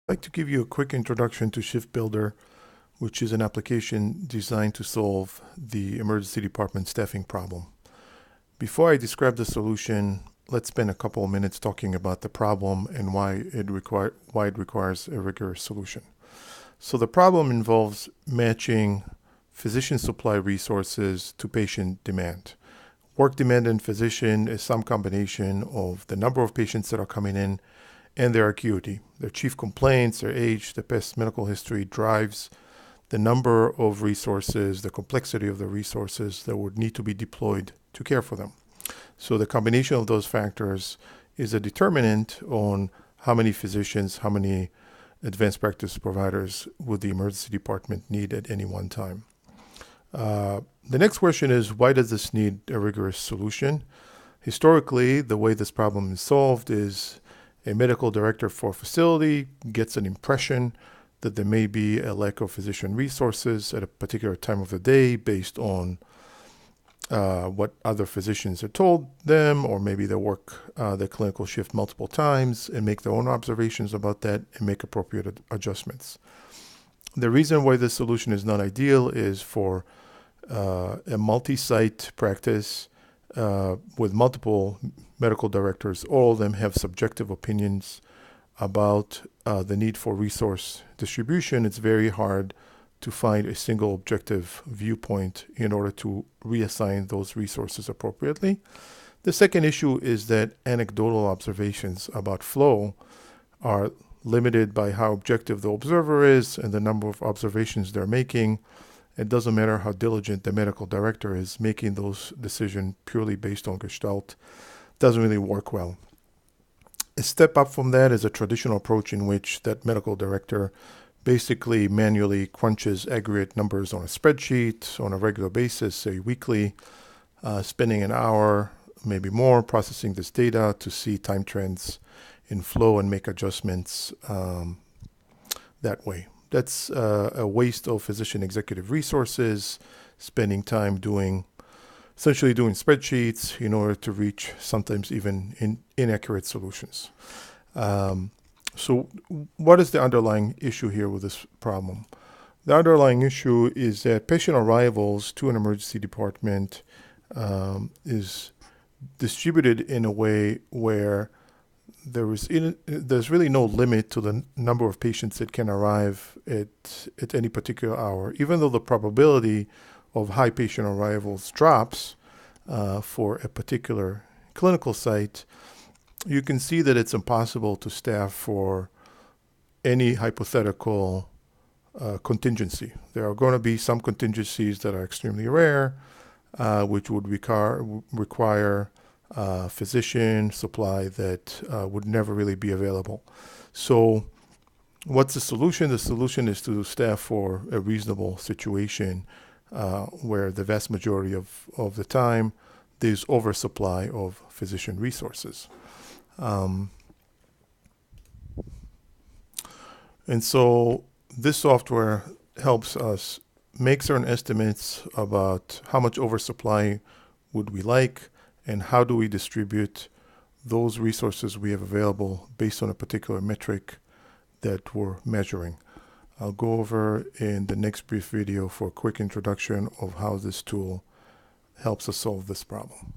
I'd like to give you a quick introduction to ShiftBuilder, which is an application designed to solve the emergency department staffing problem. Before I describe the solution, let's spend a couple of minutes talking about the problem and why it requires a rigorous solution. So the problem involves matching physician supply resources to patient demand. Work demand in physician is some combination of the number of patients that are coming in and their acuity. Their chief complaints, their age, their past medical history drives the number of resources, the complexity of the resources that would need to be deployed to care for them. So the combination of those factors is a determinant on how many physicians, how many advanced practice providers would the emergency department need at any one time. The next question is, why does this need a rigorous solution? Historically, the way this problem is solved is a medical director for a facility gets an impression that there may be a lack of physician resources at a particular time of the day based on what other physicians have told them, or maybe they work their clinical shift multiple times and make their own observations about that and make appropriate adjustments. The reason why this solution is not ideal is for a multi-site practice with multiple medical directors. All of them have subjective opinions about the need for resource distribution. It's very hard to find a single objective viewpoint in order to reassign those resources appropriately. The second issue is that anecdotal observations about flow are limited by how objective the observer is and the number of observations they're making. It doesn't matter how diligent the medical director is, making those decisions purely based on Gestalt doesn't really work well. A step up from that is a traditional approach in which that medical director basically manually crunches aggregate numbers on a spreadsheet on a regular basis, say weekly, spending an hour, maybe more, processing this data to see time trends in flow and make adjustments that way. That's a waste of physician executive resources, spending time essentially doing spreadsheets in order to reach sometimes even inaccurate solutions. So what is the underlying issue here with this problem? The underlying issue is that patient arrivals to an emergency department is distributed in a way where there's really no limit to the number of patients that can arrive at any particular hour, even though the probability of high patient arrivals drops for a particular clinical site. You can see that it's impossible to staff for any hypothetical contingency. There are going to be some contingencies that are extremely rare, which would require physician supply that would never really be available. So what's the solution? The solution is to staff for a reasonable situation where the vast majority of the time there's oversupply of physician resources. And so this software helps us make certain estimates about how much oversupply would we like and how do we distribute those resources we have available based on a particular metric that we're measuring. I'll go over in the next brief video for a quick introduction of how this tool helps us solve this problem.